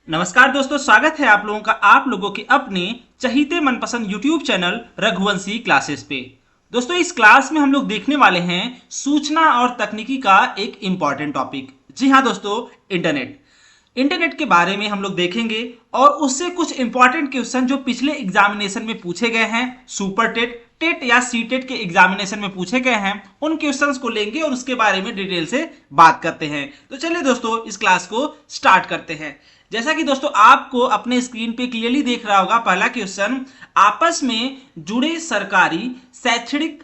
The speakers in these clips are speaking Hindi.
नमस्कार दोस्तों, स्वागत है आप लोगों के अपने चहीते मनपसंद YouTube चैनल रघुवंशी क्लासेस पे। दोस्तों, इस क्लास में हम लोग देखने वाले हैं सूचना और तकनीकी का एक इंपॉर्टेंट टॉपिक। जी हाँ दोस्तों, इंटरनेट के बारे में हम लोग देखेंगे और उससे कुछ इंपॉर्टेंट क्वेश्चन जो पिछले एग्जामिनेशन में पूछे गए हैं, सुपर टेट, टेट या सी टेट के एग्जामिनेशन में पूछे गए हैं, उन क्वेश्चंस को लेंगे और उसके बारे में डिटेल से बात करते हैं। तो चलिए दोस्तों, इस क्लास को स्टार्ट करते हैं। जैसा कि दोस्तों आपको अपने स्क्रीन पे क्लियरली देख रहा होगा, पहला क्वेश्चन, आपस में जुड़े सरकारी, शैक्षणिक,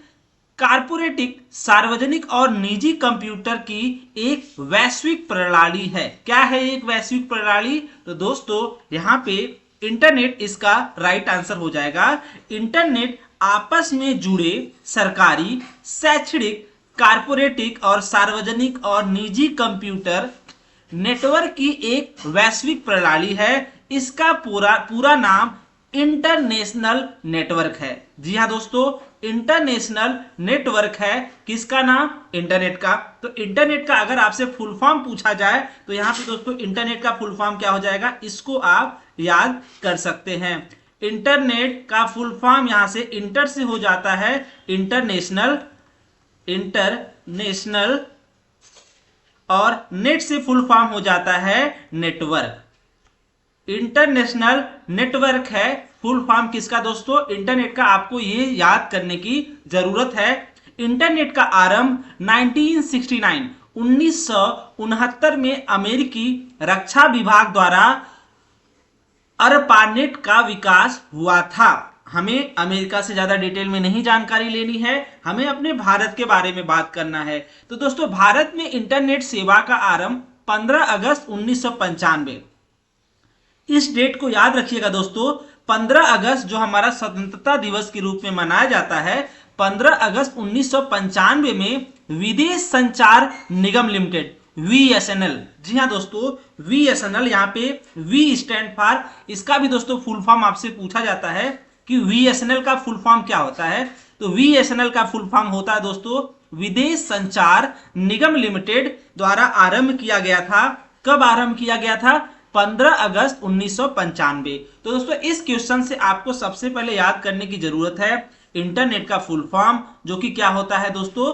कारपोरेटिक, सार्वजनिक और निजी कंप्यूटर की एक वैश्विक प्रणाली है। क्या है एक वैश्विक प्रणाली? तो दोस्तों यहां पे इंटरनेट इसका राइट आंसर हो जाएगा। इंटरनेट आपस में जुड़े सरकारी, शैक्षणिक, कारपोरेटिक और सार्वजनिक और निजी कंप्यूटर नेटवर्क की एक वैश्विक प्रणाली है। इसका पूरा नाम इंटरनेशनल नेटवर्क है। जी हाँ दोस्तों, इंटरनेशनल नेटवर्क है। किसका नाम? इंटरनेट का। तो इंटरनेट का अगर आपसे फुल फॉर्म पूछा जाए तो यहां पे दोस्तों इंटरनेट का फुल फॉर्म क्या हो जाएगा, इसको आप याद कर सकते हैं। इंटरनेट का फुल फॉर्म यहां से इंटर से हो जाता है इंटरनेशनल, और नेट से फुल फॉर्म हो जाता है नेटवर्क। इंटरनेशनल नेटवर्क है फुल फॉर्म किसका दोस्तों? इंटरनेट का। आपको ये याद करने की जरूरत है। इंटरनेट का आरंभ 1969 में अमेरिकी रक्षा विभाग द्वारा अरपानेट का विकास हुआ था। हमें अमेरिका से ज्यादा डिटेल में नहीं जानकारी लेनी है, हमें अपने भारत के बारे में बात करना है। तो दोस्तों, भारत में इंटरनेट सेवा का आरंभ 15 अगस्त 1995। इस डेट को याद रखिएगा दोस्तों। 15 अगस्त जो हमारा स्वतंत्रता दिवस के रूप में मनाया जाता है, 15 अगस्त 1995 में विदेश संचार निगम लिमिटेड, VSNL, जी हाँ दोस्तों, VSNL, यहाँ पे वी स्टैंड फॉर, इसका भी दोस्तों फुल फॉर्म आपसे पूछा जाता है कि VSNL का फुल फॉर्म क्या होता है। तो VSNL का फुल फॉर्म होता है दोस्तों विदेश संचार निगम लिमिटेड द्वारा आरंभ किया गया था। कब आरंभ किया गया था? 15 अगस्त 1995। तो दोस्तों इस क्वेश्चन से आपको सबसे पहले याद करने की जरूरत है इंटरनेट का फुल फॉर्म, जो कि क्या होता है दोस्तों?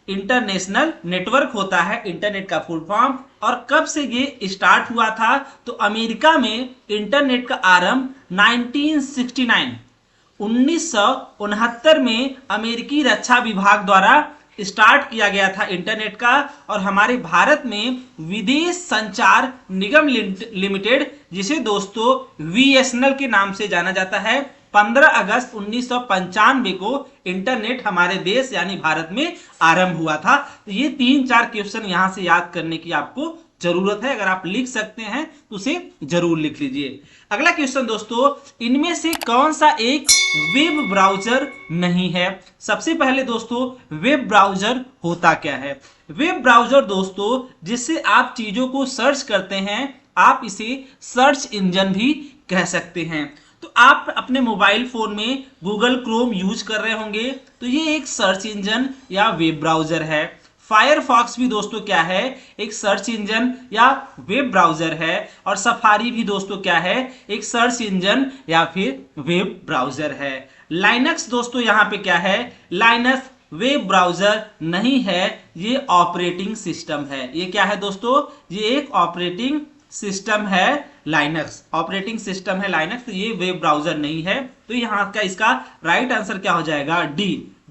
इंटरनेशनल नेटवर्क होता है इंटरनेट का फुल फॉर्म। और कब से ये स्टार्ट हुआ था? तो अमेरिका में इंटरनेट का आरंभ 1969 में अमेरिकी रक्षा विभाग द्वारा स्टार्ट किया गया था इंटरनेट का। और हमारे भारत में विदेश संचार निगम लिमिटेड, जिसे दोस्तों VSNL के नाम से जाना जाता है, 15 अगस्त 1995 को इंटरनेट हमारे देश यानी भारत में आरंभ हुआ था। तो ये 3-4 क्वेश्चन यहां से याद करने की आपको जरूरत है। अगर आप लिख सकते हैं तो उसे जरूर लिख लीजिए। अगला क्वेश्चन दोस्तों, इनमें से कौन सा एक वेब ब्राउजर नहीं है? सबसे पहले दोस्तों, वेब ब्राउजर होता क्या है? वेब ब्राउजर दोस्तों जिससे आप चीजों को सर्च करते हैं, आप इसे सर्च इंजन भी कह सकते हैं। तो आप अपने मोबाइल फोन में गूगल क्रोम यूज कर रहे होंगे, तो ये एक सर्च इंजन या वेब ब्राउजर है। फायरफॉक्स भी दोस्तों क्या है? एक सर्च इंजन या वेब ब्राउजर है। और सफारी भी दोस्तों क्या है? एक सर्च इंजन या फिर वेब ब्राउजर है। लाइनक्स दोस्तों यहाँ पे क्या है? लाइनक्स वेब ब्राउजर नहीं है, ये ऑपरेटिंग सिस्टम है। ये क्या है दोस्तों? ये एक ऑपरेटिंग सिस्टम है, लाइनक्स ऑपरेटिंग सिस्टम है लाइनक्स। तो ये वेब ब्राउजर नहीं है। तो यहाँ का इसका राइट आंसर क्या हो जाएगा?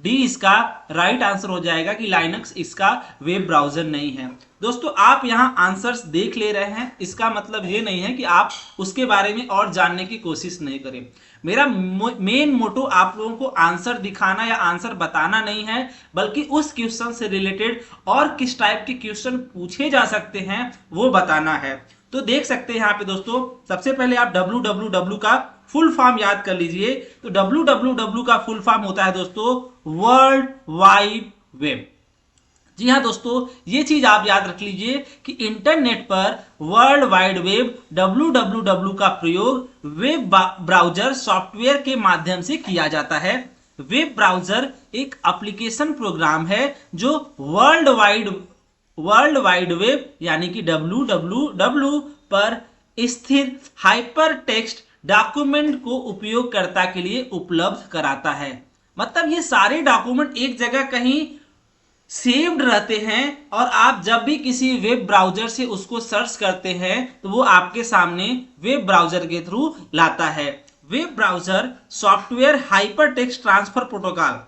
डी इसका राइट आंसर हो जाएगा कि लाइनक्स इसका वेब ब्राउजर नहीं है। दोस्तों आप यहाँ आंसर्स देख ले रहे हैं, इसका मतलब ये नहीं है कि आप उसके बारे में और जानने की कोशिश नहीं करें। मेरा मेन मोटो आप लोगों को आंसर दिखाना या आंसर बताना नहीं है, बल्कि उस क्वेश्चन से रिलेटेड और किस टाइप के क्वेश्चन पूछे जा सकते हैं वो बताना है। तो देख सकते हैं यहाँ पे दोस्तों, सबसे पहले आप www का फुल फॉर्म याद कर लीजिए। तो www का फुल फॉर्म होता है दोस्तों वर्ल्ड वाइड वेब। जी हाँ दोस्तों, ये चीज आप याद रख लीजिए कि इंटरनेट पर वर्ल्ड वाइड वेब www का प्रयोग वेब ब्राउजर सॉफ्टवेयर के माध्यम से किया जाता है। वेब ब्राउजर एक एप्लीकेशन प्रोग्राम है जो वर्ल्ड वर्ल्ड वाइड वेब यानी कि www पर स्थिर हाइपर टेक्स्ट डॉक्यूमेंट को उपयोगकर्ता के लिए उपलब्ध कराता है। मतलब ये सारे डॉक्यूमेंट एक जगह कहीं सेव्ड रहते हैं और आप जब भी किसी वेब ब्राउजर से उसको सर्च करते हैं तो वो आपके सामने वेब ब्राउजर के थ्रू लाता है। Web browser software hyper text transfer protocol.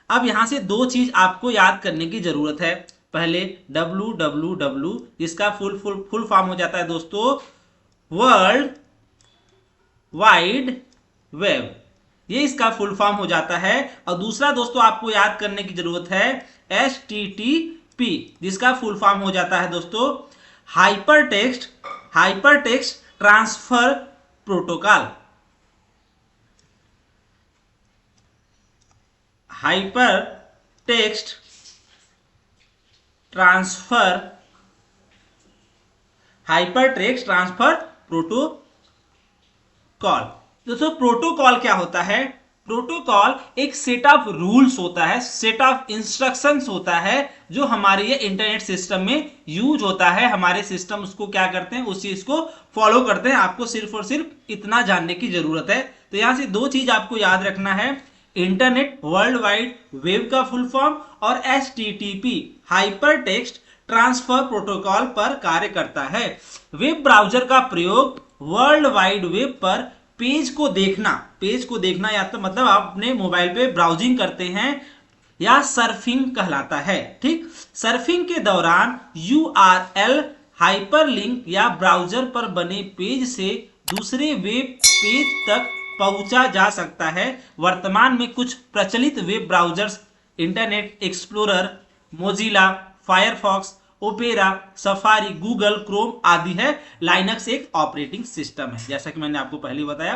अब यहां से दो चीज आपको याद करने की जरूरत है। पहले www जिसका फुल फॉर्म हो जाता है दोस्तों वर्ल्ड वाइड वेब, ये इसका फुल फॉर्म हो जाता है। और दूसरा दोस्तों आपको याद करने की जरूरत है HTTP जिसका फुल फॉर्म हो जाता है दोस्तों hyper text transfer protocol. Hyper text transfer protocol. दोस्तों प्रोटोकॉल क्या होता है? प्रोटोकॉल एक सेट ऑफ रूल्स होता है, सेट ऑफ इंस्ट्रक्शंस होता है जो हमारे ये इंटरनेट सिस्टम में यूज होता है। हमारे सिस्टम उसको क्या करते हैं, उस चीज को फॉलो करते हैं। आपको सिर्फ और सिर्फ इतना जानने की जरूरत है। तो यहां से दो चीज आपको याद रखना है, इंटरनेट वर्ल्ड वाइड वेब का फुल फॉर्म और HTTP hyper text transfer protocol पर कार्य करता है। वेब ब्राउजर का प्रयोग वर्ल्ड वाइड वेब पर पेज को देखना या तो मतलब आप अपने मोबाइल पे ब्राउजिंग करते हैं या सर्फिंग कहलाता है। ठीक, सर्फिंग के दौरान URL हाइपरलिंक या ब्राउजर पर बने पेज से दूसरे वेब पेज तक पहुंचा जा सकता है। वर्तमान में कुछ प्रचलित web browsers internet explorer, Mozilla, Firefox, opera, safari, Google Chrome आदि है। लाइनक्स एक ऑपरेटिंग सिस्टम है जैसा कि मैंने आपको पहले बताया।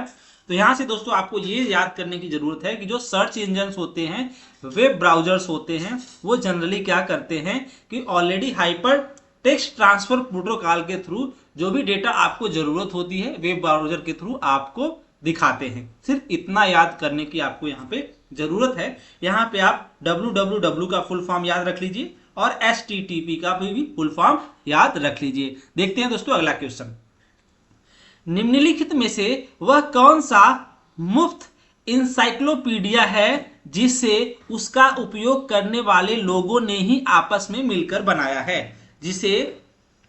तो यहां से दोस्तों आपको ये याद करने की जरूरत है कि जो सर्च इंजन होते हैं, वेब ब्राउजर्स होते हैं, वो जनरली क्या करते हैं कि already hyper text transfer protocol के थ्रू जो भी डेटा आपको जरूरत होती है वेब ब्राउजर के थ्रू आपको दिखाते हैं। सिर्फ इतना याद करने की आपको यहाँ पे जरूरत है। यहाँ पे आप www का फुल फॉर्म याद रख लीजिए और HTTP का भी फुल फॉर्म याद रख लीजिए। देखते हैं दोस्तों अगला क्वेश्चन। निम्नलिखित में से वह कौन सा मुफ्त इंसाइक्लोपीडिया है जिसे उसका उपयोग करने वाले लोगों ने ही आपस में मिलकर बनाया है, जिसे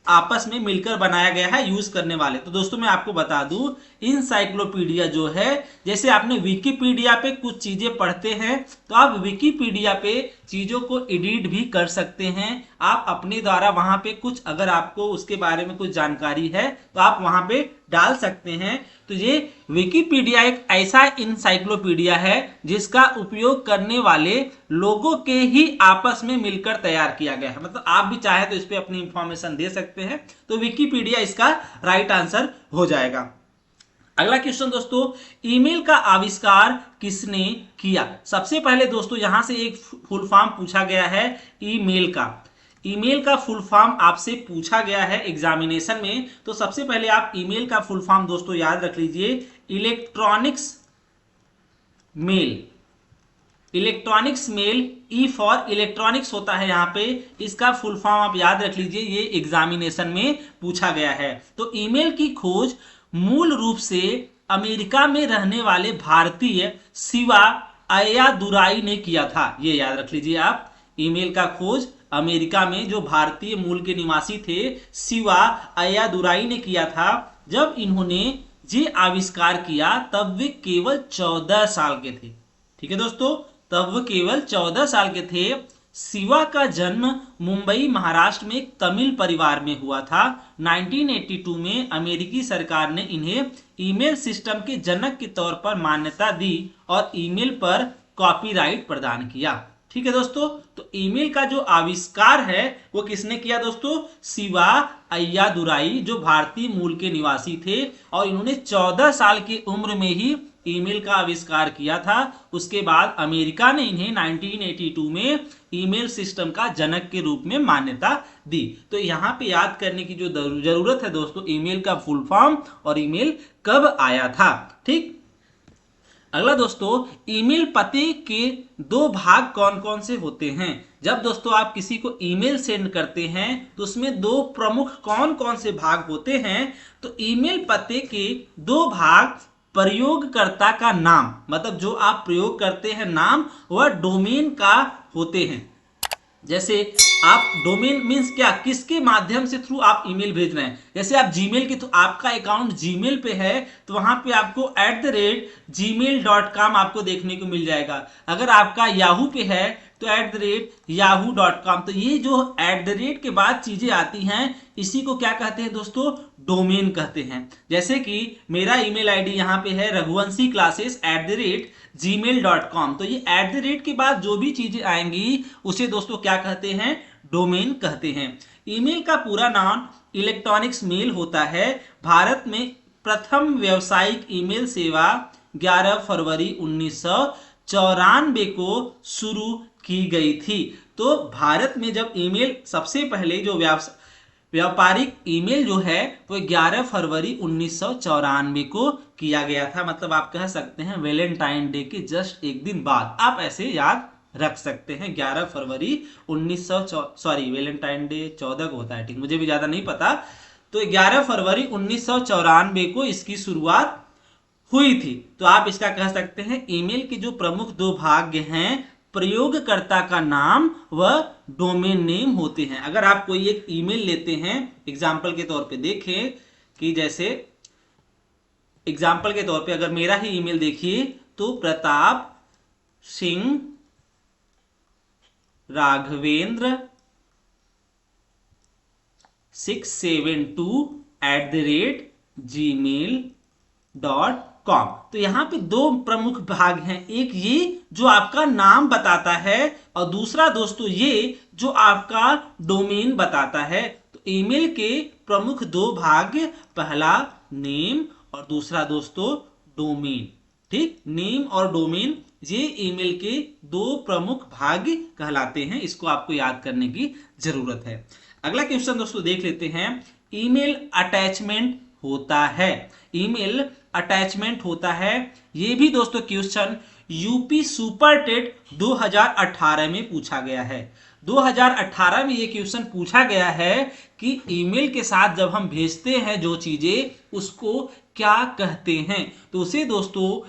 आपस में मिलकर बनाया गया है यूज करने वाले। तो दोस्तों मैं आपको बता दूं, इंसाइक्लोपीडिया जो है, जैसे आपने विकिपीडिया पे कुछ चीजें पढ़ते हैं तो आप विकिपीडिया पे चीजों को एडिट भी कर सकते हैं। आप अपने द्वारा वहां पे कुछ, अगर आपको उसके बारे में कुछ जानकारी है तो आप वहां पे डाल सकते हैं। तो ये विकिपीडिया एक ऐसा इंसाइक्लोपीडिया है जिसका उपयोग करने वाले लोगों के ही आपस में मिलकर तैयार किया गया है। मतलब आप भी चाहे तो इस पे अपनी इंफॉर्मेशन दे सकते हैं। तो विकिपीडिया इसका राइट आंसर हो जाएगा। अगला क्वेश्चन दोस्तों, ईमेल का आविष्कार किसने किया? सबसे पहले दोस्तों यहां से एक फुल फॉर्म पूछा गया है ईमेल का फुल फॉर्म आपसे पूछा गया है एग्जामिनेशन में। तो सबसे पहले आप ईमेल का फुल फॉर्म दोस्तों याद रख लीजिए, electronics mail, E for electronics होता है यहाँ पे। इसका फुल फॉर्म आप याद रख लीजिए, ये एग्जामिनेशन में पूछा गया है। तो ईमेल की खोज मूल रूप से अमेरिका में रहने वाले भारतीय शिवा अय्यादुराई ने किया था। ये याद रख लीजिए आप, ईमेल का खोज अमेरिका में जो भारतीय मूल के निवासी थे शिवा अय्यादुराई ने किया था। जब इन्होंने ये आविष्कार किया तब वे केवल 14 साल के थे। ठीक है दोस्तों, तब वो केवल 14 साल के थे। शिवा का जन्म मुंबई महाराष्ट्र में एक तमिल परिवार में हुआ था। 1982 में अमेरिकी सरकार ने इन्हें ईमेल सिस्टम के जनक के तौर पर मान्यता दी और ईमेल पर कॉपीराइट प्रदान किया। ठीक है दोस्तों, तो ईमेल का जो आविष्कार है वो किसने किया दोस्तों? शिवा अय्यादुराई, जो भारतीय मूल के निवासी थे और इन्होंने 14 साल की उम्र में ही ईमेल का आविष्कार किया था। उसके बाद अमेरिका ने इन्हें 1982 में ईमेल सिस्टम का जनक के रूप में मान्यता दी। तो यहाँ पे याद करने की जो जरूरत है दोस्तों, ईमेल का फुल फॉर्म और ईमेल कब आया था। ठीक, अगला दोस्तों, ईमेल पते के दो भाग कौन कौन से होते हैं? जब दोस्तों आप किसी को ईमेल सेंड करते हैं तो उसमें दो प्रमुख कौन कौन से भाग होते हैं, तो ईमेल पते के दो भाग, प्रयोगकर्ता का नाम, मतलब जो आप प्रयोग करते हैं नाम, वह डोमेन का होते हैं। जैसे आप डोमेन मीन्स क्या, किसके माध्यम से थ्रू आप ईमेल भेज रहे हैं। जैसे आप जीमेल की, तो आपका अकाउंट जीमेल पे है तो वहां पे आपको @gmail.com आपको देखने को मिल जाएगा। अगर आपका याहू पे है तो @yahoo.com। तो ये जो @ के बाद चीजें आती हैं इसी को क्या कहते हैं दोस्तों, डोमेन कहते हैं। जैसे कि मेरा ईमेल आईडी यहाँ पे है raghuvanshiclasses@gmail.com। तो ये @ के बाद जो भी चीजें आएंगी उसे दोस्तों क्या कहते हैं, डोमेन कहते हैं। ईमेल का पूरा नाम इलेक्ट्रॉनिक्स मेल होता है। भारत में प्रथम व्यावसायिक ईमेल सेवा 11 फरवरी 1994 को शुरू की गई थी। तो भारत में जब ईमेल सबसे पहले जो व्यापारिक ईमेल जो है वो 11 फरवरी 1994 को किया गया था। मतलब आप कह सकते हैं वैलेंटाइन डे के जस्ट एक दिन बाद आप ऐसे याद रख सकते हैं। 11 फरवरी 1900 वैलेंटाइन डे 14 को होता है, ठीक, मुझे भी ज्यादा नहीं पता। तो 11 फरवरी 1994 को इसकी शुरुआत हुई थी। तो आप इसका कह सकते हैं ईमेल के जो प्रमुख दो भाग हैं, प्रयोगकर्ता का नाम व डोमेन नेम होते हैं। अगर आप कोई एक ईमेल लेते हैं, एग्जाम्पल के तौर पे देखें कि जैसे एग्जाम्पल के तौर पे अगर मेरा ही ईमेल देखिए तो प्रताप सिंह राघवेंद्र 672@gmail.com। तो यहां पे दो प्रमुख भाग हैं, एक ये जो आपका नाम बताता है और दूसरा दोस्तों ये जो आपका डोमेन बताता है। तो ईमेल के प्रमुख दो भाग, पहला नेम और दूसरा दोस्तों डोमेन, ठीक, नेम और डोमेन ये ईमेल के दो प्रमुख भाग कहलाते हैं। इसको आपको याद करने की जरूरत है। अगला क्वेश्चन दोस्तों देख लेते हैं। ईमेल अटैचमेंट होता है, ईमेल अटैचमेंट होता है। ये भी दोस्तों क्वेश्चन यूपी सुपर टेट 2018 में पूछा गया है। 2018 में ये क्वेश्चन पूछा गया है कि ईमेल के साथ जब हम भेजते हैं जो चीजें उसको क्या कहते हैं। तो उसे दोस्तों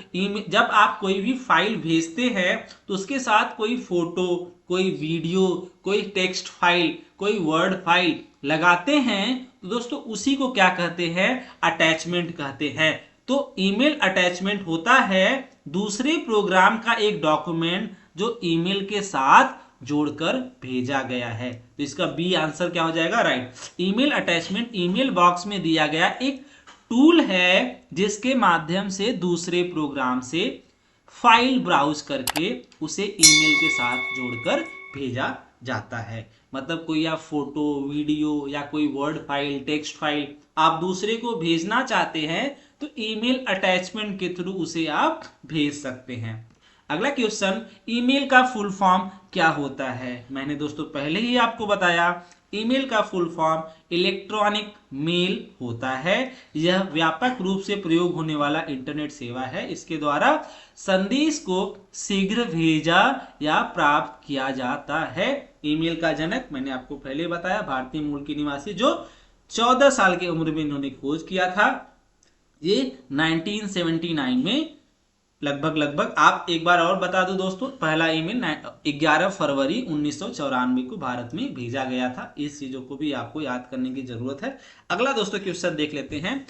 जब आप कोई भी फाइल भेजते हैं तो उसके साथ कोई फोटो, कोई वीडियो, कोई टेक्स्ट फाइल, कोई वर्ड फाइल लगाते हैं तो दोस्तों उसी को क्या कहते हैं, अटैचमेंट कहते हैं। तो ईमेल अटैचमेंट होता है दूसरे प्रोग्राम का एक डॉक्यूमेंट जो ईमेल के साथ जोड़कर भेजा गया है। तो इसका बी आंसर क्या हो जाएगा, right. Email attachment email box में दिया गया एक टूल है जिसके माध्यम से दूसरे प्रोग्राम से फाइल ब्राउज करके उसे ईमेल के साथ जोड़कर भेजा जाता है। मतलब कोई आप फोटो, वीडियो या कोई वर्ड फाइल, टेक्स्ट फाइल आप दूसरे को भेजना चाहते हैं तो ईमेल अटैचमेंट के थ्रू उसे आप भेज सकते हैं। अगला क्वेश्चन, ईमेल का फुल फॉर्म क्या होता है। मैंने दोस्तों पहले ही आपको बताया ईमेल का फुल फॉर्म इलेक्ट्रॉनिक मेल होता है। यह व्यापक रूप से प्रयोग होने वाला इंटरनेट सेवा है। इसके द्वारा संदेश को शीघ्र भेजा या प्राप्त किया जाता है। ईमेल का जनक मैंने आपको पहले बताया, भारतीय मूल के निवासी जो 14 साल की उम्र में इन्होंने खोज किया था। ये 1979 में लगभग आप एक बार और बता दो दोस्तों, पहला ईमेल 11 फरवरी 1994 को भारत में भेजा गया था। इस चीजों को भी आपको याद करने की जरूरत है। अगला दोस्तों क्वेश्चन देख लेते हैं।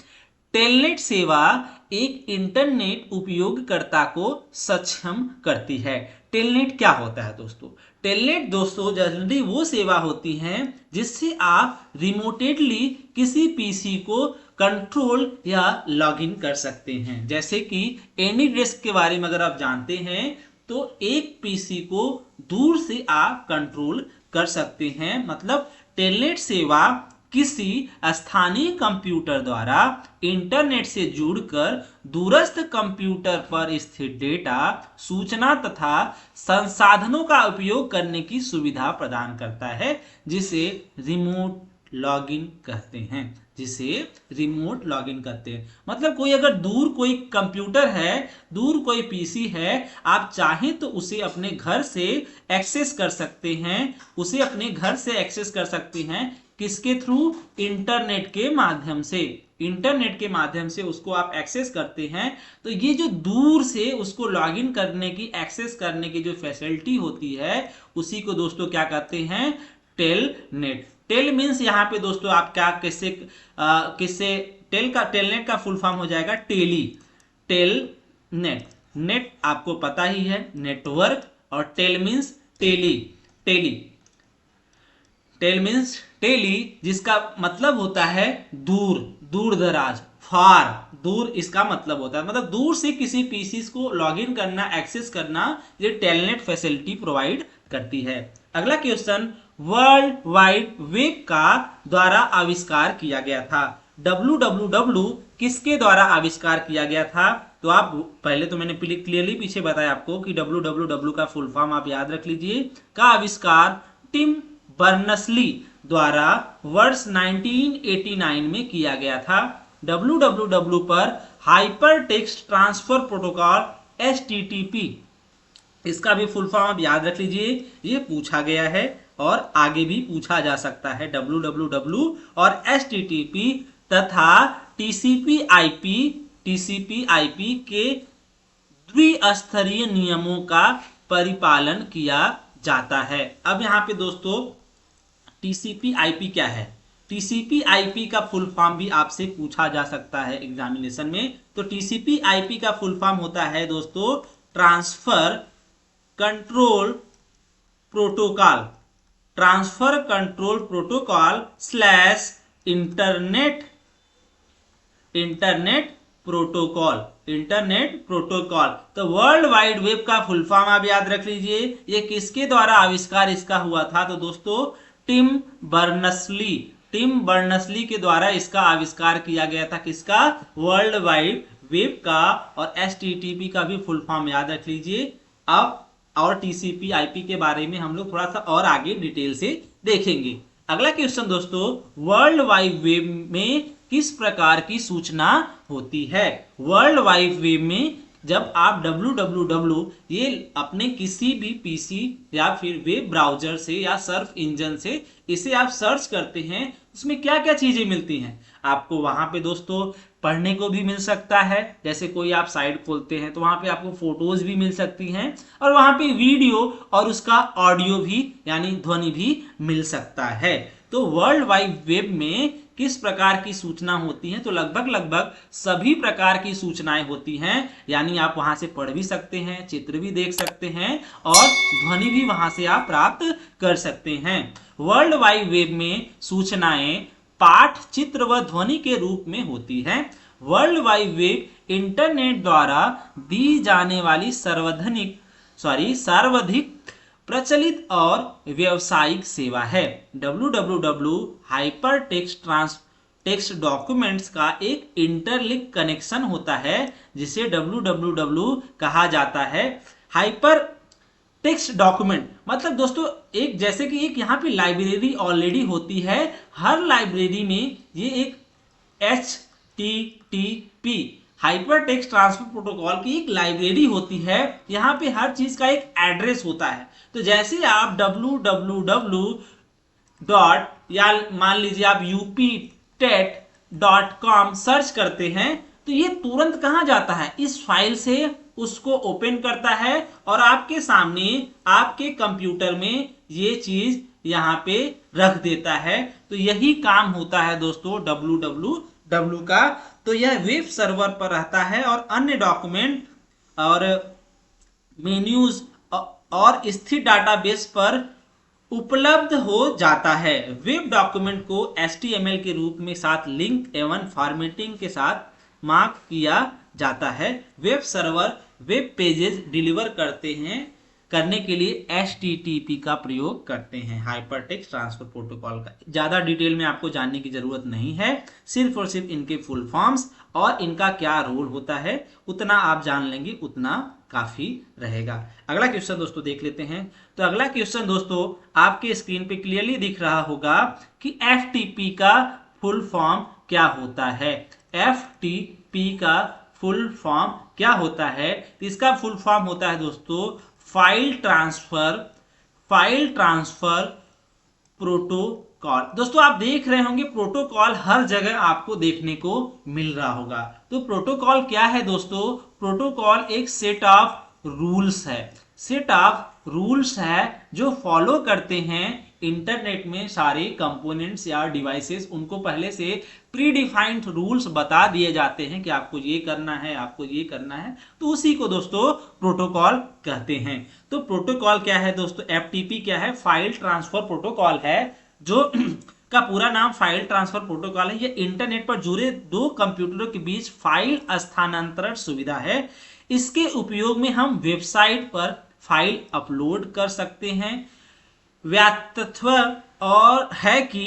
टेलनेट सेवा एक इंटरनेट उपयोगकर्ता को सक्षम करती है। टेलनेट क्या होता है दोस्तों? टेलनेट दोस्तों जनरली वो सेवा होती है जिससे आप रिमोटेडली किसी पीसी को कंट्रोल या लॉगिन कर सकते हैं। जैसे कि एनी डेस्क के बारे में अगर आप जानते हैं तो एक पीसी को दूर से आप कंट्रोल कर सकते हैं। मतलब टेलनेट सेवा किसी स्थानीय कंप्यूटर द्वारा इंटरनेट से जुड़कर दूरस्थ कंप्यूटर पर स्थित डेटा, सूचना तथा संसाधनों का उपयोग करने की सुविधा प्रदान करता है, जिसे रिमोट लॉगिन कहते हैं, जिसे रिमोट लॉगिन कहते हैं। मतलब कोई अगर दूर कोई कंप्यूटर है, दूर कोई पीसी है, आप चाहें तो उसे अपने घर से एक्सेस कर सकते हैं, उसे अपने घर से एक्सेस कर सकते हैं। किसके थ्रू? इंटरनेट के माध्यम से। इंटरनेट के माध्यम से उसको आप एक्सेस करते हैं। तो ये जो दूर से उसको लॉगिन करने की, एक्सेस करने की जो फैसिलिटी होती है, उसी को दोस्तों क्या कहते हैं? टेलनेट। टेल मीन्स यहाँ पे दोस्तों आप क्या किससे किससे टेलनेट का फुल फॉर्म हो जाएगा टेली। टेल नेट, नेट आपको पता ही है नेटवर्क, और tel means tele. Tele, tel means tele, जिसका मतलब होता है दूर, दूर दराज, फार, दूर इसका मतलब होता है। मतलब दूर से किसी पीसी को लॉगिन करना, एक्सेस करना, ये टेलनेट फैसिलिटी प्रोवाइड करती है। अगला क्वेश्चन, वर्ल्ड वाइड वेब का द्वारा आविष्कार किया गया था। www किसके द्वारा आविष्कार किया गया था? तो आप पहले तो मैंने क्लियरली पीछे बताया आपको कि www का फुल फॉर्म आप याद रख लीजिए। का आविष्कार टिम बर्नर्स-ली द्वारा वर्ष 1989 में किया गया था। www पर hyper text transfer protocol HTTP, इसका भी फुल फॉर्म आप याद रख लीजिए, ये पूछा गया है और आगे भी पूछा जा सकता है। www और HTTP तथा TCP/IP के द्विस्तरीय नियमों का परिपालन किया जाता है। अब यहाँ पे दोस्तों TCP/IP क्या है? TCP/IP का फुल फॉर्म भी आपसे पूछा जा सकता है एग्जामिनेशन में। तो TCP/IP का फुल फॉर्म होता है दोस्तों transfer control protocol, transfer control protocol slash internet protocol, internet protocol. तो वर्ल्ड वाइड वेब का फुल फॉर्म आप याद रख लीजिए। ये किसके द्वारा आविष्कार इसका हुआ था? तो दोस्तों टिम बर्नर्स-ली, टिम बर्नर्स-ली के द्वारा इसका आविष्कार किया गया था। किसका? वर्ल्ड वाइड वेब का। और HTTP का भी फुल फॉर्म याद रख लीजिए। अब और TCP/IP के बारे में हम लोग थोड़ा सा और आगे डिटेल से देखेंगे। अगला क्वेश्चन दोस्तों, वर्ल्ड वाइड वेब में किस प्रकार की सूचना होती है? वर्ल्ड वाइड वेब में जब आप www ये अपने किसी भी पीसी या फिर वेब ब्राउजर से या सर्च इंजन से इसे आप सर्च करते हैं, उसमें क्या क्या चीजें मिलती हैं आपको? वहां पे दोस्तों पढ़ने को भी मिल सकता है, जैसे कोई आप साइट खोलते हैं तो वहां पे आपको फोटोज भी मिल सकती हैं, और वहां पे वीडियो और उसका ऑडियो भी यानी ध्वनि भी मिल सकता है। तो वर्ल्ड वाइड वेब में किस प्रकार की सूचना होती है? तो लगभग सभी प्रकार की सूचनाएं होती हैं, यानी आप वहां से पढ़ भी सकते हैं, चित्र भी देख सकते हैं, और ध्वनि भी वहां से आप प्राप्त कर सकते हैं। वर्ल्ड वाइड वेब में सूचनाएं पाठ, चित्र व ध्वनि के रूप में होती है। वर्ल्ड वाइड वेब इंटरनेट द्वारा दी जाने वाली सर्वाधिक प्रचलित और व्यावसायिक सेवा है। www हाइपर टेक्स्ट डॉक्यूमेंट्स का एक इंटरलिंक कनेक्शन होता है, जिसे www कहा जाता है। हाइपर टेक्स्ट डॉक्यूमेंट मतलब दोस्तों एक, जैसे कि एक यहाँ पे लाइब्रेरी ऑलरेडी होती है, हर लाइब्रेरी में ये एक HTTP hyper text transfer protocol की एक लाइब्रेरी होती है। यहाँ पे हर चीज का एक एड्रेस होता है। तो जैसे आप www या मान लीजिए आप uptet.com सर्च करते हैं, तो ये तुरंत कहाँ जाता है? इस फाइल से उसको ओपन करता है और आपके सामने आपके कंप्यूटर में ये चीज यहाँ पे रख देता है। तो यही काम होता है दोस्तों www का। तो यह वेब सर्वर पर रहता है और अन्य डॉक्यूमेंट और मेन्यूज और स्थिर डाटाबेस पर उपलब्ध हो जाता है। वेब डॉक्यूमेंट को HTML के रूप में साथ लिंक एवं फॉर्मेटिंग के साथ मार्क किया जाता है। Web server web pages deliver करने के लिए HTTP का प्रयोग करते हैं, हाइपरटेक्स्ट ट्रांसफर प्रोटोकॉल का। ज्यादा डिटेल में आपको जानने की जरूरत नहीं है, सिर्फ और सिर्फ इनके फुल फॉर्म्स और इनका क्या रोल होता है उतना आप जान लेंगे उतना काफी रहेगा। अगला क्वेश्चन दोस्तों देख लेते हैं। तो अगला क्वेश्चन दोस्तों आपके स्क्रीन पे क्लियरली दिख रहा होगा कि FTP का फुल फॉर्म क्या होता है। FTP का फुल फॉर्म क्या होता है? इसका फुल फॉर्म होता है दोस्तों फाइल ट्रांसफर प्रोटोकॉल। दोस्तों आप देख रहे होंगे प्रोटोकॉल हर जगह आपको देखने को मिल रहा होगा। तो प्रोटोकॉल क्या है दोस्तों? प्रोटोकॉल एक सेट ऑफ रूल्स है जो फॉलो करते हैं इंटरनेट में सारे कंपोनेंट्स या डिवाइसेस। उनको पहले से प्री डिफाइंड रूल्स बता दिए जाते हैं कि आपको ये करना है, आपको ये करना है, तो उसी को दोस्तों प्रोटोकॉल कहते हैं। तो प्रोटोकॉल क्या है दोस्तों? FTP क्या है? फाइल ट्रांसफर प्रोटोकॉल है, जो का पूरा नाम फाइल ट्रांसफर प्रोटोकॉल है। ये इंटरनेट पर जुड़े दो कंप्यूटरों के बीच फाइल स्थानांतरण सुविधा है। इसके उपयोग में हम वेबसाइट पर फाइल अपलोड कर सकते हैं। व्याप्तत्व और है कि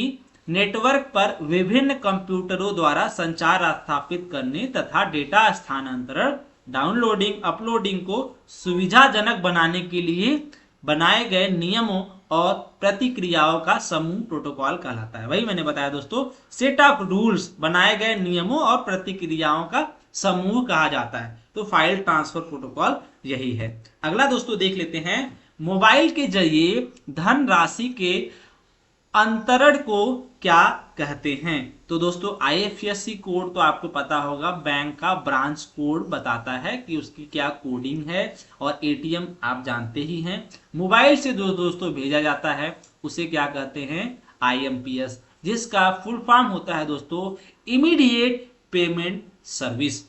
नेटवर्क पर विभिन्न कंप्यूटरों द्वारा संचार स्थापित करने तथा डेटा स्थानांतरण, डाउनलोडिंग, अपलोडिंग को सुविधाजनक बनाने के लिए बनाए गए नियमों और प्रतिक्रियाओं का समूह प्रोटोकॉल कहलाता है। वही मैंने बताया दोस्तों, सेट ऑफ रूल्स, बनाए गए नियमों और प्रतिक्रियाओं का समूह कहा जाता है। तो फाइल ट्रांसफर प्रोटोकॉल यही है। अगला दोस्तों देख लेते हैं, मोबाइल के जरिए धन राशि के अंतरण को क्या कहते हैं? तो दोस्तों IFSC कोड तो आपको पता होगा, बैंक का ब्रांच कोड बताता है कि उसकी क्या कोडिंग है। और ATM आप जानते ही हैं। मोबाइल से दोस्तों भेजा जाता है उसे क्या कहते हैं? IMPS, जिसका फुल फॉर्म होता है दोस्तों immediate payment service.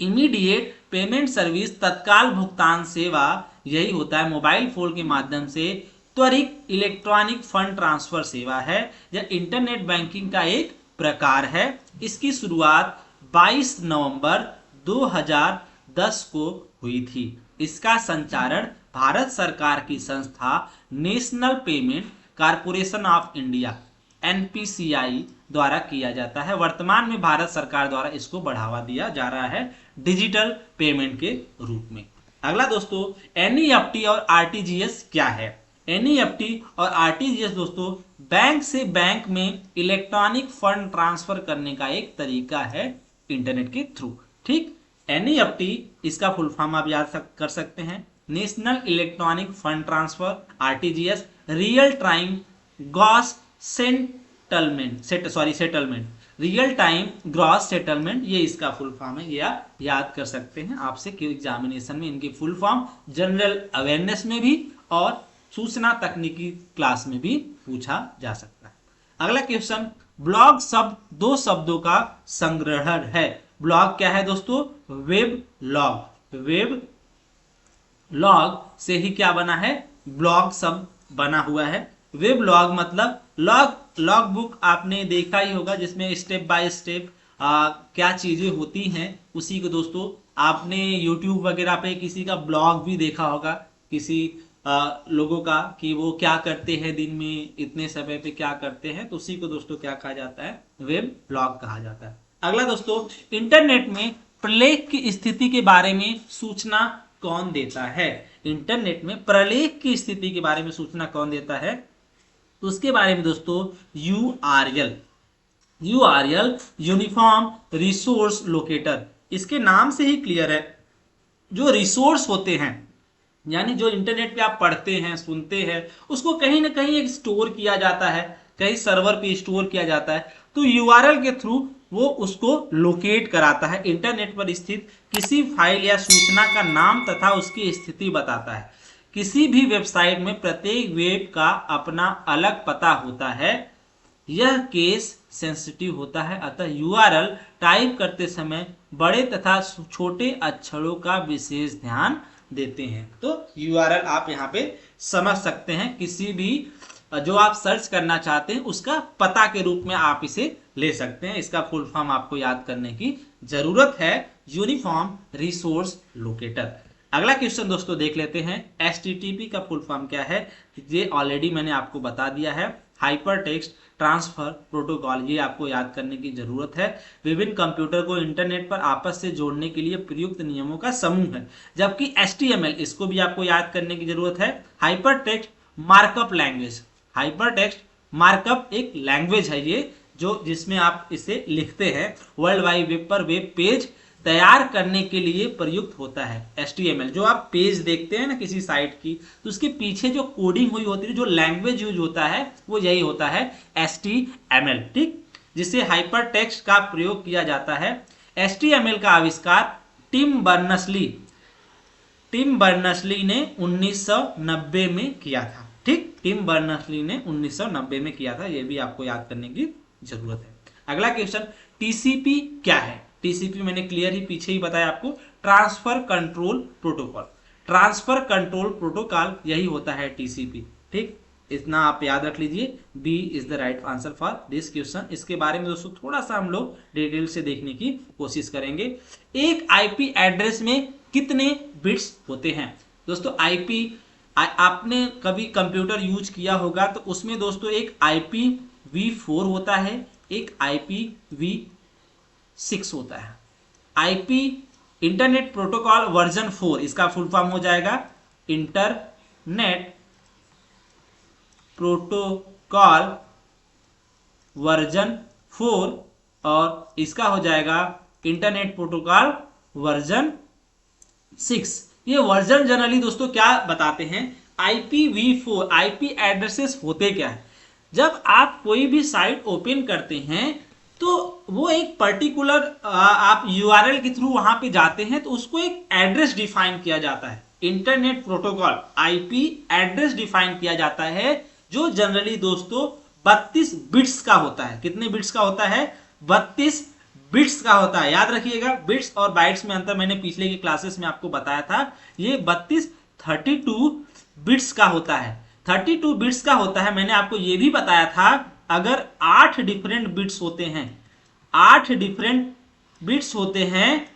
Immediate payment service तत्काल भुगतान सेवा यही होता है। मोबाइल फोन के माध्यम से त्वरित इलेक्ट्रॉनिक फंड ट्रांसफर सेवा है। यह इंटरनेट बैंकिंग का एक प्रकार है। इसकी शुरुआत 22 नवंबर 2010 को हुई थी। इसका संचालन भारत सरकार की संस्था national payment corporation of India NPCI द्वारा किया जाता है। वर्तमान में भारत सरकार द्वारा इसको बढ़ावा दिया जा रहा है डिजिटल पेमेंट के रूप में। अगला दोस्तों NEFT और RTGS क्या है? NEFT और RTGS दोस्तों बैंक से बैंक में इलेक्ट्रॉनिक फंड ट्रांसफर करने का एक तरीका है इंटरनेट के थ्रू। ठीक, NEFT इसका फुल फॉर्म आप याद कर सकते हैं, national electronic fund transfer. RTGS real time gross settlement, real time gross settlement, ये इसका फुल फॉर्म है। ये आप याद कर सकते हैं। आपसे क्यों एग्जामिनेशन में इनके फुल फॉर्म जनरल अवेयरनेस में भी और सूचना तकनीकी क्लास में भी पूछा जा सकता है। अगला क्वेश्चन, ब्लॉग शब्द दो शब्दों का संग्रहण है। ब्लॉग क्या है दोस्तों? Web log. वेब लॉग से ही क्या बना है? ब्लॉग शब्द बना हुआ है। वेब लॉग मतलब लॉग बुक आपने देखा ही होगा, जिसमें स्टेप बाय स्टेप क्या चीजें होती हैं, उसी को दोस्तों आपने YouTube वगैरह पे किसी का ब्लॉग भी देखा होगा, किसी लोगों का, कि वो क्या करते हैं दिन में, इतने समय पे क्या करते हैं, तो उसी को दोस्तों क्या कहा जाता है? वेब ब्लॉग कहा जाता है। अगला दोस्तों, इंटरनेट में प्रलेख की स्थिति के बारे में सूचना कौन देता है? इंटरनेट में प्रलेख की स्थिति के बारे में सूचना कौन देता है? तो उसके बारे में दोस्तों URL यूनिफॉर्म रिसोर्स लोकेटर, इसके नाम से ही क्लियर है। जो रिसोर्स होते हैं, यानी जो इंटरनेट पे आप पढ़ते हैं, सुनते हैं, उसको कहीं ना कहीं एक स्टोर किया जाता है, कहीं सर्वर पे स्टोर किया जाता है। तो URL के थ्रू वो उसको लोकेट कराता है। इंटरनेट पर स्थित किसी फाइल या सूचना का नाम तथा उसकी स्थिति बताता है। किसी भी वेबसाइट में प्रत्येक वेब का अपना अलग पता होता है। यह केस सेंसिटिव होता है, अतः URL टाइप करते समय बड़े तथा छोटे अक्षरों का विशेष ध्यान देते हैं। तो URL आप यहाँ पे समझ सकते हैं, किसी भी जो आप सर्च करना चाहते हैं उसका पता के रूप में आप इसे ले सकते हैं। इसका फुल फॉर्म आपको याद करने की जरूरत है, यूनिफॉर्म रिसोर्स लोकेटर। अगला क्वेश्चन दोस्तों देख लेते हैं, HTTP का फुल फॉर्म क्या है? ये ऑलरेडी मैंने आपको बता दिया है, हाइपर टेक्स्ट ट्रांसफर प्रोटोकॉल, ये आपको याद करने की जरूरत है। विभिन्न कंप्यूटर को इंटरनेट पर आपस से जोड़ने के लिए प्रयुक्त नियमों का समूह है। जबकि HTML, इसको भी आपको याद करने की जरूरत है, hyper text markup language. Hyper text markup एक लैंग्वेज है ये, जो जिसमें आप इसे लिखते हैं, वर्ल्ड वाइड वेब पर वेब पेज तैयार करने के लिए प्रयुक्त होता है। HTML, जो आप पेज देखते हैं ना किसी साइट की, तो उसके पीछे जो कोडिंग हुई होती है, जो लैंग्वेज यूज होता है, वो यही होता है HTML, ठीक, जिससे हाइपर टेक्स्ट का प्रयोग किया जाता है। HTML का आविष्कार टिम बर्नर्स-ली ने 1990 में किया था, ठीक, टिम बर्नर्स-ली ने 1990 में किया था, ये भी आपको याद करने की जरूरत है। अगला क्वेश्चन, TCP क्या है? TCP मैंने क्लियर ही पीछे ही बताया आपको, transfer control protocol. Transfer control protocol यही होता है TCP, ठीक, इतना आप याद रख लीजिए। B is the right answer for this question. इसके बारे में दोस्तों थोड़ा सा हम लोग डिटेल से देखने की कोशिश करेंगे। एक IP एड्रेस में कितने बिट्स होते हैं? दोस्तों IP, आपने कभी कंप्यूटर यूज किया होगा तो उसमें दोस्तों एक IPv4 होता है, एक IPv6 होता है। IP इंटरनेट प्रोटोकॉल वर्जन 4, इसका फुल फॉर्म हो जाएगा इंटरनेट प्रोटोकॉल वर्जन 4, और इसका हो जाएगा इंटरनेट प्रोटोकॉल वर्जन 6। ये वर्जन जनरली दोस्तों क्या बताते हैं? IPv4 IP एड्रेसेस होते क्या है? जब आप कोई भी साइट ओपन करते हैं तो वो एक पर्टिकुलर आप URL के थ्रू वहां पे जाते हैं, तो उसको एक एड्रेस डिफाइन किया जाता है। Internet protocol IP address define किया जाता है, जो जनरली दोस्तों 32 बिट्स का होता है। कितने बिट्स का होता है? 32 बिट्स का होता है। याद रखिएगा, बिट्स और बाइट्स में अंतर मैंने पिछले की क्लासेस में आपको बताया था। ये 32 बिट्स का होता है, 32 बिट्स का होता है। मैंने आपको ये भी बताया था, अगर 8 डिफरेंट बिट्स होते हैं, 8 डिफरेंट बिट्स होते हैं,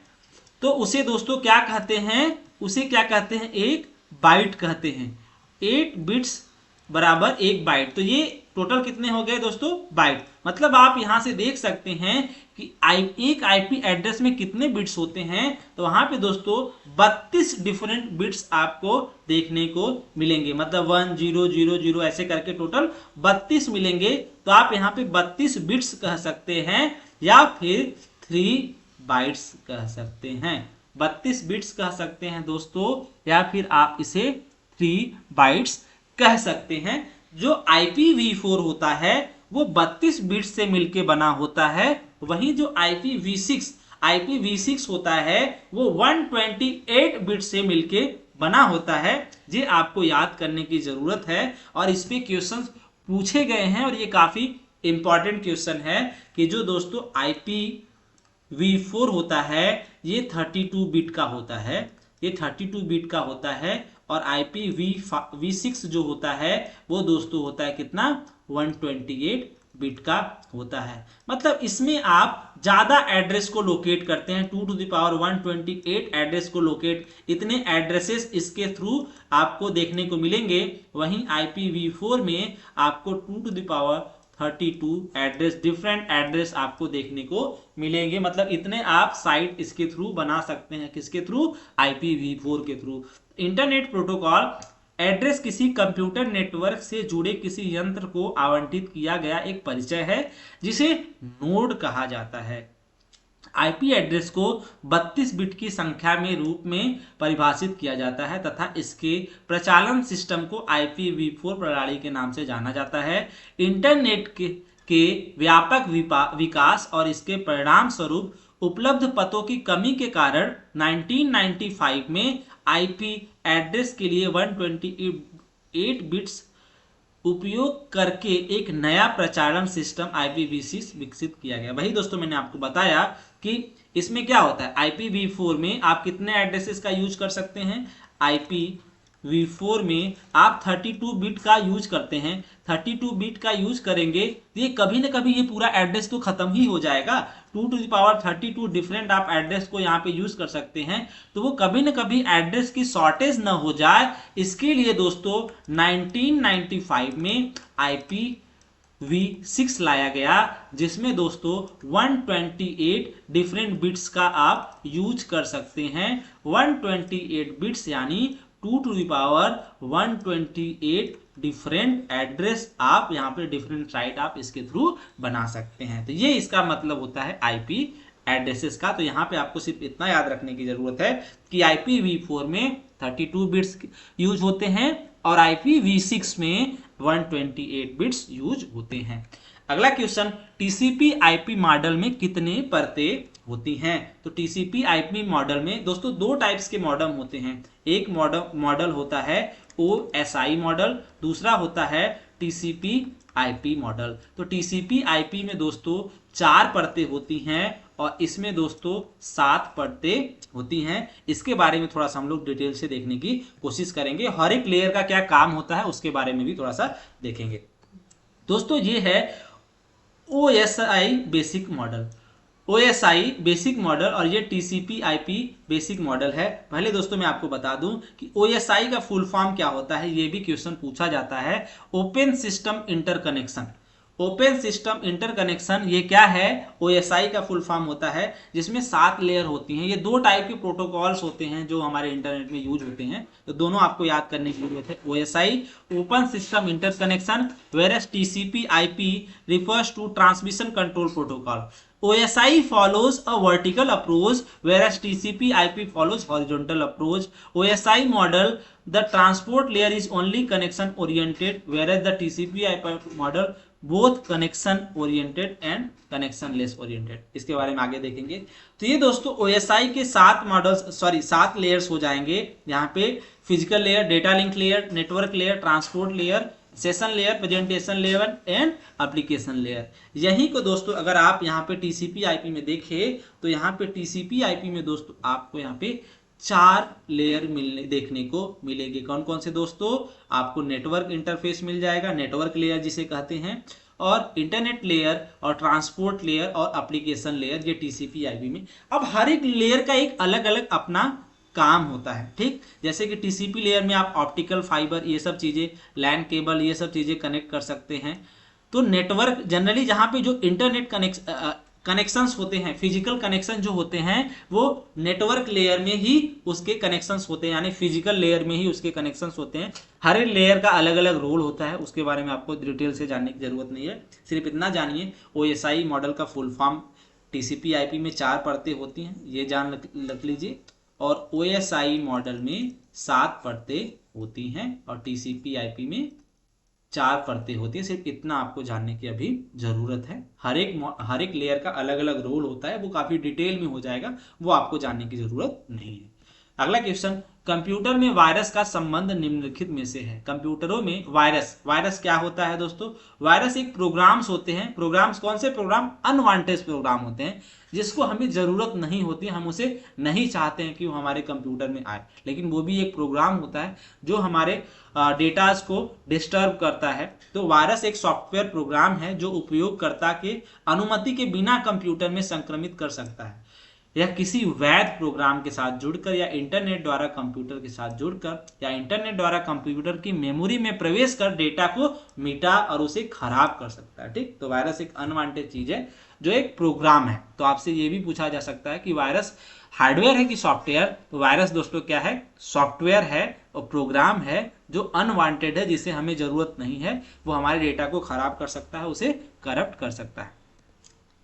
तो उसे दोस्तों क्या कहते हैं? उसे क्या कहते हैं? एक बाइट कहते हैं। 8 बिट्स बराबर 1 बाइट। तो ये टोटल कितने हो गए दोस्तों? बाइट। मतलब आप यहां से देख सकते हैं कि एक IP एड्रेस में कितने बिट्स होते हैं, तो वहां पे दोस्तों 32 डिफरेंट बिट्स आपको देखने को मिलेंगे। मतलब 1 0 0 0 ऐसे करके टोटल 32 मिलेंगे। तो आप यहाँ पे 32 बिट्स कह सकते हैं, या फिर 3 बाइट्स कह सकते हैं। 32 बिट्स कह सकते हैं दोस्तों, या फिर आप इसे 3 बाइट्स कह सकते हैं। जो IPv4 होता है वो 32 बिट्स से मिलके बना होता है, वहीं जो IPv6 होता है वो 128 बिट्स से मिलके बना होता है। ये आपको याद करने की जरूरत है, और इस पे क्वेश्चंस पूछे गए हैं, और ये काफी इंपॉर्टेंट क्वेश्चन है कि जो दोस्तों IPv4 होता है ये 32 बिट का होता है, ये 32 बिट का होता है, और IPv6 जो होता है वो दोस्तों होता है कितना? 128 बिट का होता है। मतलब इसमें आप ज्यादा एड्रेस को लोकेट करते हैं, 2 to the power 128 एड्रेस को लोकेट, इतने एड्रेसेस इसके थ्रू आपको देखने को मिलेंगे। वहीं IPv4 में आपको 2 to the power 32 address, different address आपको देखने को मिलेंगे। मतलब इतने आप साइट इसके थ्रू बना सकते हैं। किसके थ्रू? IPv4 के थ्रू। इंटरनेट प्रोटोकॉल एड्रेस किसी कंप्यूटर नेटवर्क से जुड़े किसी यंत्र को आवंटित किया गया एक परिचय है, जिसे नोड कहा जाता है। IP एड्रेस को 32 बिट की संख्या में रूप में परिभाषित किया जाता है, तथा इसके प्रचालन सिस्टम को IPv4 प्रणाली के नाम से जाना जाता है। इंटरनेट के व्यापक विकास और इसके परिणाम स्वरूप उपलब्ध पतों की कमी के कारण 1995 में IP एड्रेस के लिए 128 बिट्स उपयोग करके एक नया प्रचालन सिस्टम IPv6 विकसित किया गया। वही दोस्तों मैंने आपको बताया कि इसमें क्या होता है, IPv4 में आप कितने एड्रेसेस का यूज कर सकते हैं? IPv4 में आप 32 बिट का यूज करते हैं। 32 बिट का यूज करेंगे तो ये कभी ना कभी ये पूरा एड्रेस तो खत्म ही हो जाएगा। 2 to the power 32 डिफरेंट आप एड्रेस को यहाँ पे यूज कर सकते हैं, तो वो कभी ना कभी एड्रेस की शॉर्टेज ना हो जाए, इसके लिए दोस्तों 1995 में V6 लाया गया, जिसमें दोस्तों 128 डिफरेंट बिट्स का आप यूज कर सकते हैं। 128 बिट्स यानी 2 to the power 128 different address आप यहाँ पे डिफरेंट साइट आप इसके थ्रू बना सकते हैं। तो ये इसका मतलब होता है आईपी एड्रेसेस का। तो यहाँ पे आपको सिर्फ इतना याद रखने की जरूरत है कि IPv4 में 32 बिट्स यूज होते हैं और IPv6 में 128 बिट्स यूज होते हैं। अगला क्वेश्चन, TCP/IP मॉडल में कितने परतें होती हैं? तो TCP/IP मॉडल में दोस्तों दो टाइप्स के मॉडम होते हैं। एक मॉडल होता है OSI मॉडल, दूसरा होता है TCP/IP मॉडल। तो TCP/IP में दोस्तों 4 परतें होती हैं और इसमें दोस्तों 7 परतें होती हैं। इसके बारे में थोड़ा सा हम लोग डिटेल से देखने की कोशिश करेंगे। हर एक लेयर का क्या काम होता है उसके बारे में भी थोड़ा सा देखेंगे। दोस्तों ये है OSI basic model, OSI basic model और ये TCP/IP बेसिक मॉडल है। पहले दोस्तों मैं आपको बता दूं कि OSI का फुल फॉर्म क्या होता है, ये भी क्वेश्चन पूछा जाता है। Open system interconnection. Open system interconnection ये क्या है? OSI का फुल फॉर्म होता है जिसमें 7 लेयर होती हैं। ये 2 टाइप के प्रोटोकॉल्स होते हैं जो हमारे इंटरनेट में यूज होते हैं, तो दोनों आपको याद करने की जरूरत है। OSI open system interconnection, whereas TCP/IP refers to transmission control protocol. OSI follows a vertical approach, whereas TCP/IP follows horizontal approach. OSI model, the transport layer is only connection oriented, whereas the TCP/IP model both connection oriented and connectionless oriented. इसके बारे में आगे देखेंगे। तो ये दोस्तों OSI के 7 लेयर्स हो जाएंगे। यहाँ पे physical layer, data link layer, network layer, transport layer, session layer, presentation layer and application layer. यही को दोस्तों अगर आप यहाँ पे TCP/IP में देखें तो यहाँ पे TCP/IP में दोस्तों आपको यहाँ पे 4 लेयर देखने को मिलेगी। कौन कौन से दोस्तों? आपको नेटवर्क इंटरफेस मिल जाएगा, नेटवर्क लेयर जिसे कहते हैं, और इंटरनेट लेयर और ट्रांसपोर्ट लेयर और एप्लीकेशन लेयर, ये TCP/IP में। अब हर एक लेयर का एक अलग अलग अपना काम होता है, ठीक। जैसे कि TCP लेयर में आप ऑप्टिकल फाइबर ये सब चीजें, लैन केबल ये सब चीजें कनेक्ट कर सकते हैं। तो नेटवर्क जनरली जहां पे जो इंटरनेट कनेक्शंस होते हैं, फिजिकल कनेक्शन जो होते हैं वो नेटवर्क लेयर में ही उसके कनेक्शंस होते हैं, यानी फिजिकल लेयर में ही उसके कनेक्शंस होते हैं। हर एक लेयर का अलग अलग रोल होता है, उसके बारे में आपको डिटेल से जानने की जरूरत नहीं है। सिर्फ इतना जानिए OSI मॉडल का फुल फॉर्म, TCP/IP में 4 परतें होती हैं, ये जान रख लीजिए, और OSI मॉडल में 7 परतें होती हैं और TCP/IP में 4 परतें होती है। सिर्फ इतना आपको जानने की अभी जरूरत है। हर एक लेयर का अलग अलग रोल होता है, वो काफी डिटेल में हो जाएगा, वो आपको जानने की जरूरत नहीं है। अगला क्वेश्चन, कंप्यूटर में वायरस का संबंध निम्नलिखित में से है। कंप्यूटरों में वायरस क्या होता है दोस्तों? वायरस एक प्रोग्राम्स होते हैं। प्रोग्राम्स कौन से प्रोग्राम? अनवांटेड प्रोग्राम होते हैं जिसको हमें जरूरत नहीं होती, हम उसे नहीं चाहते हैं कि वो हमारे कंप्यूटर में आए, लेकिन वो भी एक प्रोग्राम होता है जो हमारे डेटास को डिस्टर्ब करता है। तो वायरस एक सॉफ्टवेयर प्रोग्राम है जो उपयोगकर्ता के अनुमति के बिना कंप्यूटर में संक्रमित कर सकता है। यह किसी वैध प्रोग्राम के साथ जुड़कर या इंटरनेट द्वारा कंप्यूटर के साथ जुड़कर या इंटरनेट द्वारा कंप्यूटर की मेमोरी में प्रवेश कर डेटा को मिटा और उसे खराब कर सकता है, ठीक। तो वायरस एक अनवांटेड चीज है जो एक प्रोग्राम है। तो आपसे ये भी पूछा जा सकता है कि वायरस हार्डवेयर है कि सॉफ्टवेयर? तो वायरस दोस्तों क्या है? सॉफ्टवेयर है और प्रोग्राम है जो अनवांटेड है, जिसे हमें जरूरत नहीं है। वो हमारे डेटा को खराब कर सकता है, उसे करप्ट कर सकता है।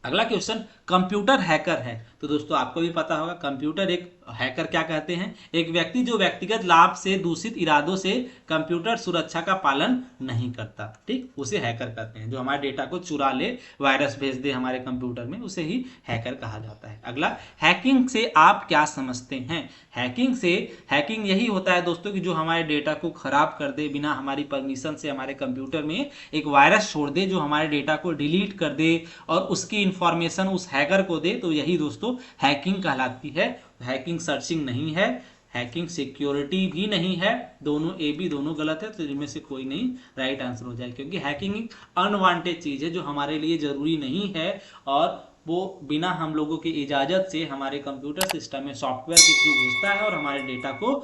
अगला क्वेश्चन, कंप्यूटर हैकर है। तो दोस्तों आपको भी पता होगा कंप्यूटर एक हैकर क्या कहते हैं? एक व्यक्ति जो व्यक्तिगत लाभ से दूषित इरादों से कंप्यूटर सुरक्षा का पालन नहीं करता, ठीक, उसे हैकर कहते हैं। जो हमारे डेटा को चुरा ले, वायरस भेज दे हमारे कंप्यूटर में, उसे ही हैकर कहा जाता है। अगला, हैकिंग से आप क्या समझते हैं? हैकिंग यही होता है दोस्तों कि जो हमारे डेटा को खराब कर दे, बिना हमारी परमिशन से हमारे कंप्यूटर में एक वायरस छोड़ दे जो हमारे डेटा को डिलीट कर दे और उसकी इंफॉर्मेशन उस हैकर को दे, तो यही दोस्तों हैकिंग कहलाती है। हैकिंग सर्चिंग नहीं है, हैकिंग सिक्योरिटी भी नहीं है, दोनों ए बी दोनों गलत है, तो इनमें से कोई नहीं राइट आंसर हो जाए, क्योंकि हैकिंग एक अनवांटेड चीज है जो हमारे लिए जरूरी नहीं है और वो बिना हम लोगों की इजाजत से हमारे कंप्यूटर सिस्टम में सॉफ्टवेयर के थ्रू घुसता है और हमारे डेटा को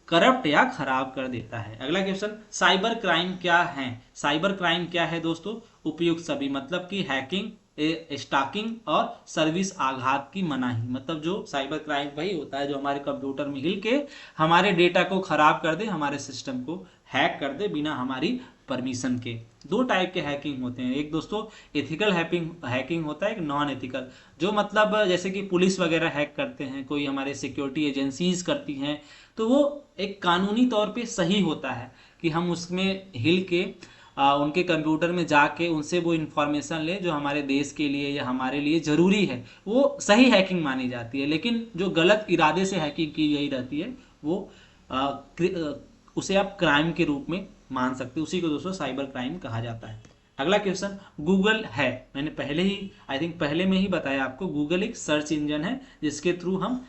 करप्ट या खराब कर देता है। अगला क्वेश्चन, साइबर क्राइम क्या है? साइबर क्राइम क्या है दोस्तों? उपयुक्त सभी, मतलब कि हैकिंग, स्टॉकिंग और सर्विस आघात की मनाही। मतलब जो साइबर क्राइम वही होता है जो हमारे कंप्यूटर में हिल के हमारे डेटा को खराब कर दे, हमारे सिस्टम को हैक कर दे बिना हमारी परमिशन के। दो टाइप के हैकिंग होते हैं, एक दोस्तों एथिकल हैकिंग होता है, एक नॉन एथिकल, जो मतलब जैसे कि पुलिस वगैरह हैक करते हैं, कोई हमारे सिक्योरिटी एजेंसीज करती हैं, तो वो एक कानूनी तौर पे सही होता है कि हम उसमें हिल के उनके कंप्यूटर में जाके उनसे वो इन्फॉर्मेशन ले जो हमारे देश के लिए या हमारे लिए ज़रूरी है, वो सही हैकिंग मानी जाती है। लेकिन जो गलत इरादे से हैकिंग की गई रहती है वो उसे आप क्राइम के रूप में मान सकते हैं, उसी को दोस्तों साइबर क्राइम कहा जाता है। अगला क्वेश्चन, गूगल है, मैंने पहले ही आई थिंक पहले में ही बताया आपको, गूगल एक सर्च इंजन है जिसके थ्रू हम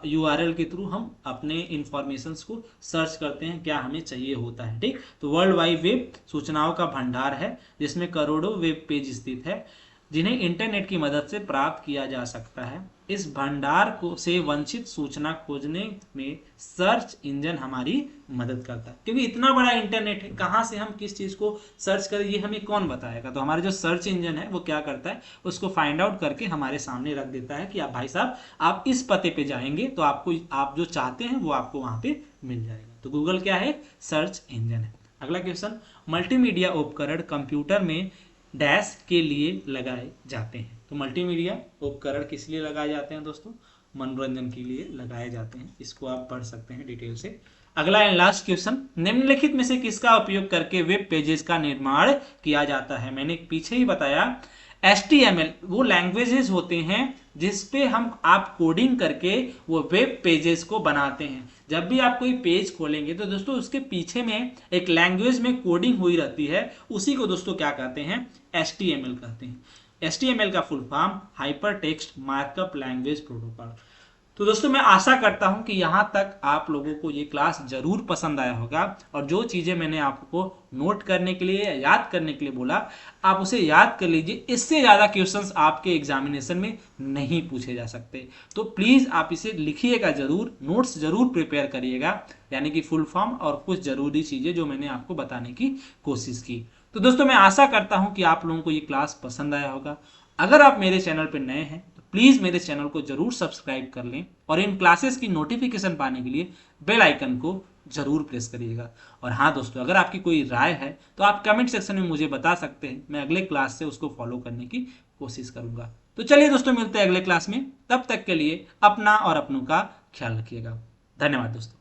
URL के थ्रू हम अपने इंफॉर्मेशंस को सर्च करते हैं, क्या हमें चाहिए होता है, ठीक। तो वर्ल्ड वाइड वेब सूचनाओं का भंडार है जिसमें करोड़ों वेब पेज स्थित है जिन्हें इंटरनेट की मदद से प्राप्त किया जा सकता है। इस भंडार को से वंचित सूचना खोजने में सर्च इंजन हमारी मदद करता है, क्योंकि इतना बड़ा इंटरनेट है, कहाँ से हम किस चीज़ को सर्च करें ये हमें कौन बताएगा। तो हमारा जो सर्च इंजन है वो क्या करता है, उसको फाइंड आउट करके हमारे सामने रख देता है कि आप भाई साहब आप इस पते पे जाएंगे तो आपको आप जो चाहते हैं वो आपको वहाँ पे मिल जाएगा। तो गूगल क्या है? सर्च इंजन है। अगला क्वेश्चन, मल्टीमीडिया उपकरण कंप्यूटर में डैश के लिए लगाए जाते हैं। तो मल्टीमीडिया उपकरण किस लिए लगाए जाते हैं दोस्तों? मनोरंजन के लिए लगाए जाते हैं, इसको आप पढ़ सकते हैं डिटेल से। अगला एंड लास्ट क्वेश्चन, निम्नलिखित में से किसका उपयोग करके वेब पेजेस का निर्माण किया जाता है? मैंने पीछे ही बताया, HTML वो लैंग्वेजेस होते हैं जिसपे हम आप कोडिंग करके वो वेब पेजेस को बनाते हैं। जब भी आप कोई पेज खोलेंगे तो दोस्तों उसके पीछे में एक लैंग्वेज में कोडिंग हुई रहती है, उसी को दोस्तों क्या कहते हैं? HTML कहते हैं। HTML का full form hyper text markup language protocol. तो दोस्तों मैं आशा करता हूं कि यहां तक आप लोगों को ये क्लास जरूर पसंद आया होगा, और जो चीजें मैंने आपको नोट करने के लिए या याद करने के लिए बोला आप उसे याद कर लीजिए। इससे ज्यादा क्वेश्चंस आपके एग्जामिनेशन में नहीं पूछे जा सकते, तो प्लीज आप इसे लिखिएगा जरूर, नोट्स जरूर प्रिपेयर करिएगा, यानी कि फुल फॉर्म और कुछ जरूरी चीजें जो मैंने आपको बताने की कोशिश की। तो दोस्तों मैं आशा करता हूं कि आप लोगों को ये क्लास पसंद आया होगा। अगर आप मेरे चैनल पर नए हैं तो प्लीज मेरे चैनल को जरूर सब्सक्राइब कर लें, और इन क्लासेस की नोटिफिकेशन पाने के लिए बेल आइकन को जरूर प्रेस करिएगा। और हाँ दोस्तों, अगर आपकी कोई राय है तो आप कमेंट सेक्शन में मुझे बता सकते हैं, मैं अगले क्लास से उसको फॉलो करने की कोशिश करूंगा। तो चलिए दोस्तों, मिलते हैं अगले क्लास में, तब तक के लिए अपना और अपनों का ख्याल रखिएगा। धन्यवाद दोस्तों।